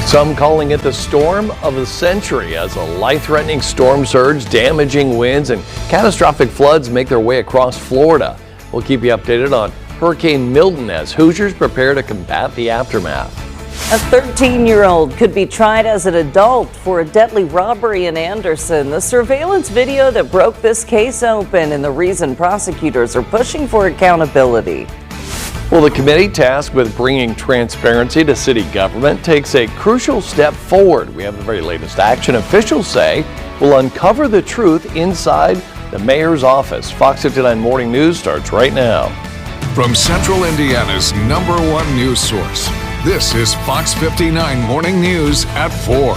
Some calling it the storm of the century as a life-threatening storm surge, damaging winds, and catastrophic floods make their way across Florida. We'll keep you updated on Hurricane Milton as Hoosiers prepare to combat the aftermath. A 13-year-old could be tried as an adult for a deadly robbery in Anderson. The surveillance video that broke this case open and the reason prosecutors are pushing for accountability. Well, the committee tasked with bringing transparency to city government takes a crucial step forward. We have the very latest action officials say will uncover the truth inside the mayor's office. Fox 59 Morning News starts right now. From Central Indiana's #1 news source, this is Fox 59 Morning News at 4.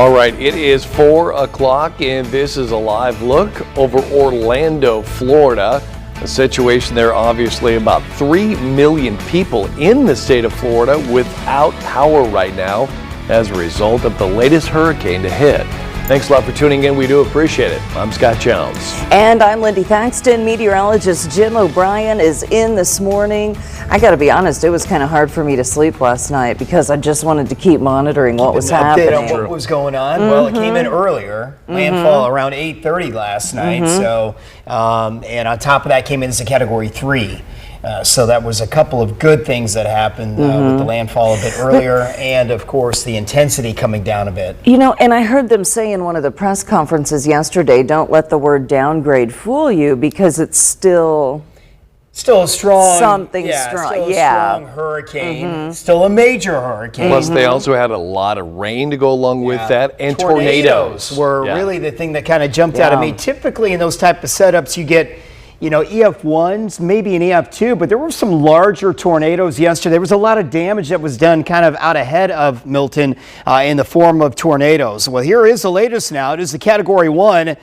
All right, it is 4 o'clock and this is a live look over Orlando, Florida. The situation there, obviously about 3 million people in the state of Florida without power right now as a result of the latest hurricane to hit. Thanks a lot for tuning in. We do appreciate it. I'm Scott Jones. And I'm Lindy Thaxton. Meteorologist Jim O'Brien is in this morning. I got to be honest, it was kind of hard for me to sleep last night because I just wanted to keep monitoring what was happening. Update on what was going on. Well, it came in earlier, landfall around 8:30 last night. So, and on top of that came in as a Category 3. So that was a couple of good things that happened with the landfall a bit earlier, and of course the intensity coming down a bit. You know, and I heard them say in one of the press conferences yesterday, don't let the word downgrade fool you because it's still a strong, something strong, strong, strong hurricane, still a major hurricane. Plus they also had a lot of rain to go along with that, and tornadoes were really the thing that kind of jumped out at me. Typically in those type of setups you get, you know, EF1s, maybe an EF2, but there were some larger tornadoes yesterday. There was a lot of damage that was done kind of out ahead of Milton in the form of tornadoes. Well, here is the latest now. It is the Category 1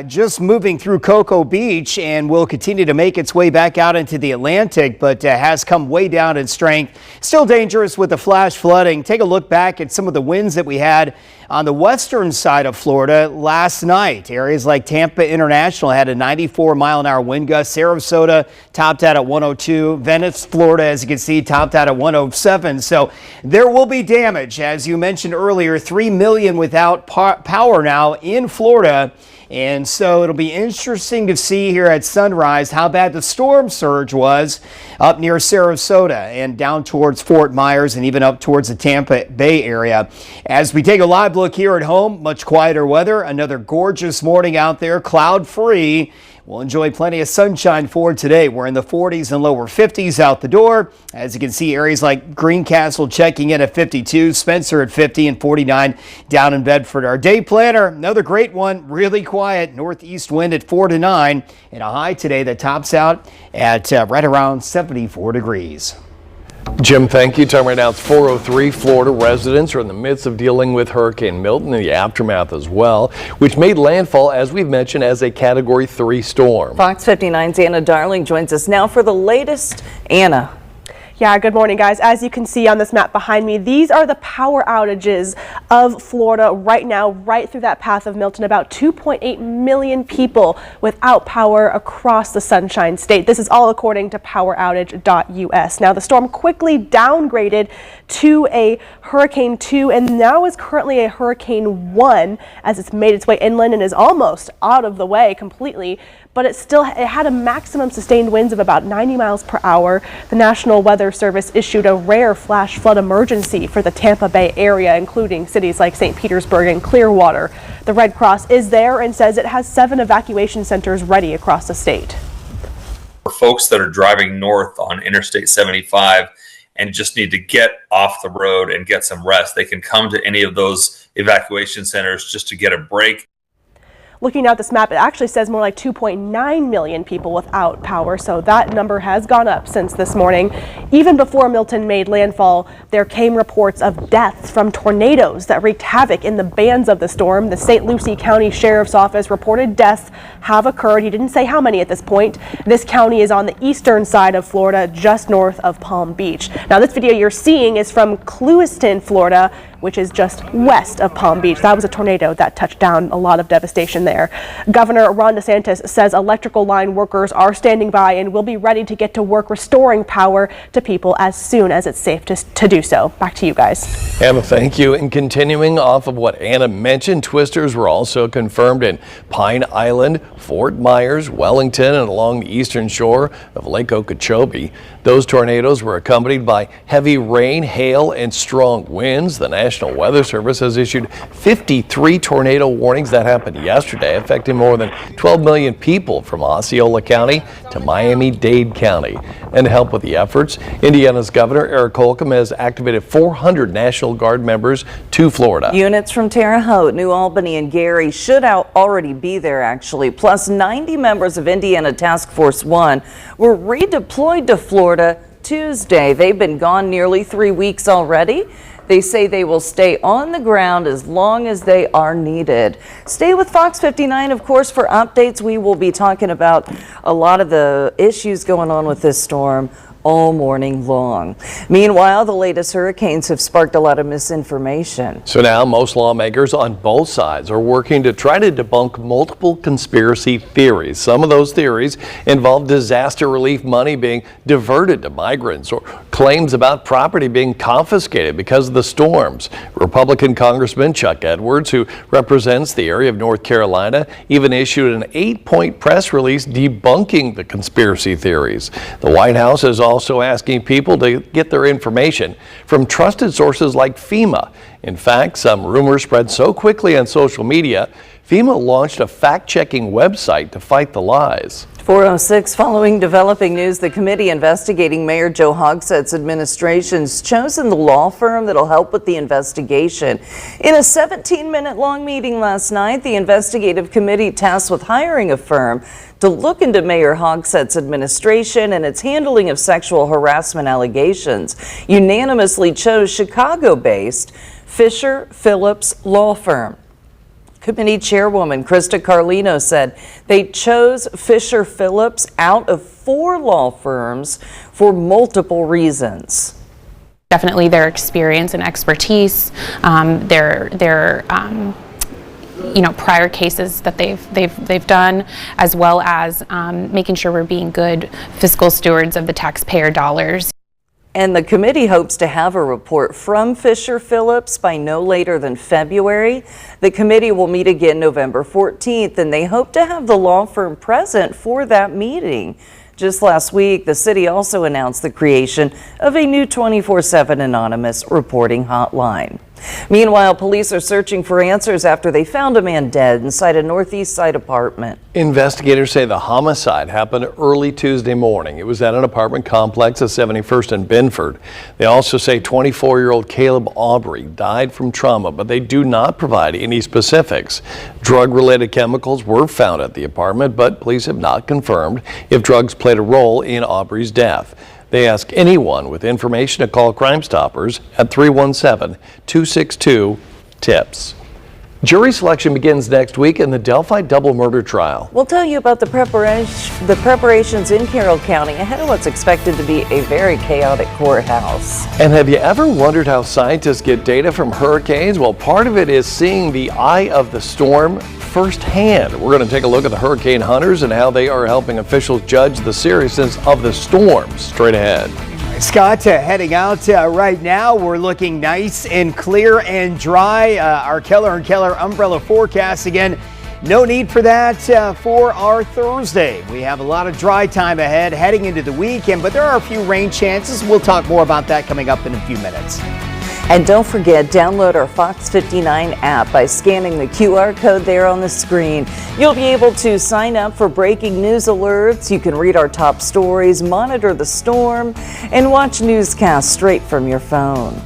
just moving through Cocoa Beach and will continue to make its way back out into the Atlantic, but has come way down in strength. Still dangerous with the flash flooding. Take a look back at some of the winds that we had on the western side of Florida last night. Areas like Tampa International had a 94-mile-an-hour wind gust. Sarasota topped out at 102. Venice, Florida, as you can see, topped out at 107. So there will be damage. As you mentioned earlier, 3 million without power now in Florida. And so it'll be interesting to see here at sunrise how bad the storm surge was up near Sarasota and down towards Fort Myers and even up towards the Tampa Bay area. As we take a live look here at home, much quieter weather. Another gorgeous morning out there, cloud free. We'll enjoy plenty of sunshine for today. We're in the 40s and lower 50s out the door. As you can see, areas like Greencastle checking in at 52, Spencer at 50 and 49 down in Bedford. Our day planner, another great one, really quiet. Northeast wind at 4 to 9 and a high today that tops out at right around 74 degrees. Jim, thank you. Time right now, it's 4:03. Florida residents are in the midst of dealing with Hurricane Milton and the aftermath as well, which made landfall, as we've mentioned, as a Category 3 storm. Fox 59's Anna Darling joins us now for the latest. Anna. Yeah, good morning, guys. As you can see on this map behind me, these are the power outages of Florida right now, right through that path of Milton. About 2.8 million people without power across the Sunshine State. This is all according to poweroutage.us. Now, the storm quickly downgraded to a Hurricane 2 and now is currently a Hurricane 1 as it's made its way inland and is almost out of the way completely. But it had a maximum sustained winds of about 90 miles per hour. The National Weather Service issued a rare flash flood emergency for the Tampa Bay area, including cities like St. Petersburg and Clearwater. The Red Cross is there and says it has 7 evacuation centers ready across the state. For folks that are driving north on Interstate 75 and just need to get off the road and get some rest, they can come to any of those evacuation centers just to get a break. Looking at this map, it actually says more like 2.9 million people without power, so that number has gone up since this morning. Even before Milton made landfall, there came reports of deaths from tornadoes that wreaked havoc in the bands of the storm. The St. Lucie County Sheriff's Office reported deaths have occurred. He didn't say how many at this point. This county is on the eastern side of Florida, just north of Palm Beach. Now, this video you're seeing is from Clewiston, Florida, which is just west of Palm Beach. That was a tornado that touched down, a lot of devastation there. Governor Ron DeSantis says electrical line workers are standing by and will be ready to get to work restoring power to people as soon as it's safe to do so. Back to you guys. Emma, thank you. And continuing off of what Anna mentioned, twisters were also confirmed in Pine Island, Fort Myers, Wellington, and along the eastern shore of Lake Okeechobee. Those tornadoes were accompanied by heavy rain, hail, and strong winds. The National Weather Service has issued 53 tornado warnings. That happened yesterday, affecting more than 12 million people from Osceola County to Miami-Dade County. And to help with the efforts, Indiana's Governor Eric Holcomb has activated 400 National Guard members to Florida. Units from Terre Haute, New Albany, and Gary should already be there, actually. Plus, 90 members of Indiana Task Force 1 were redeployed to Florida Tuesday. They've been gone nearly 3 weeks already. They say they will stay on the ground as long as they are needed. Stay with Fox 59, of course, for updates. We will be talking about a lot of the issues going on with this storm all morning long. Meanwhile, the latest hurricanes have sparked a lot of misinformation. So now most lawmakers on both sides are working to try to debunk multiple conspiracy theories. Some of those theories involve disaster relief money being diverted to migrants or claims about property being confiscated because of the storms. Republican Congressman Chuck Edwards, who represents the area of North Carolina, even issued an 8-point press release debunking the conspiracy theories. The White House is also asking people to get their information from trusted sources like FEMA. In fact, some rumors spread so quickly on social media, FEMA launched a fact-checking website to fight the lies. 4:06, following developing news, the committee investigating Mayor Joe Hogsett's administration's chosen the law firm that'll help with the investigation. In a 17-minute long meeting last night, the investigative committee tasked with hiring a firm to look into Mayor Hogsett's administration and its handling of sexual harassment allegations unanimously chose Chicago-based Fisher Phillips Law Firm. Committee chairwoman Krista Carlino said they chose Fisher Phillips out of 4 law firms for multiple reasons. Definitely their experience and expertise, their prior cases that they've done, as well as making sure we're being good fiscal stewards of the taxpayer dollars. And the committee hopes to have a report from Fisher Phillips by no later than February. The committee will meet again November 14th, and they hope to have the law firm present for that meeting. Just last week, the city also announced the creation of a new 24/7 anonymous reporting hotline. Meanwhile, police are searching for answers after they found a man dead inside a Northeast Side apartment. Investigators say the homicide happened early Tuesday morning. It was at an apartment complex at 71st and Binford. They also say 24-year-old Caleb Aubrey died from trauma, but they do not provide any specifics. Drug-related chemicals were found at the apartment, but police have not confirmed if drugs played a role in Aubrey's death. They ask anyone with information to call Crime Stoppers at 317-262-TIPS. Jury selection begins next week in the Delphi double murder trial. We'll tell you about the preparations in Carroll County ahead of what's expected to be a very chaotic courthouse. And have you ever wondered how scientists get data from hurricanes? Well, part of it is seeing the eye of the storm firsthand. We're going to take a look at the hurricane hunters and how they are helping officials judge the seriousness of the storms. Straight ahead. Scott, heading out right now, we're looking nice and clear and dry. Our Keller & Keller umbrella forecast again. No need for that for our Thursday. We have a lot of dry time ahead heading into the weekend, but there are a few rain chances. We'll talk more about that coming up in a few minutes. And don't forget, download our Fox 59 app by scanning the QR code there on the screen. You'll be able to sign up for breaking news alerts. You can read our top stories, monitor the storm, and watch newscasts straight from your phone.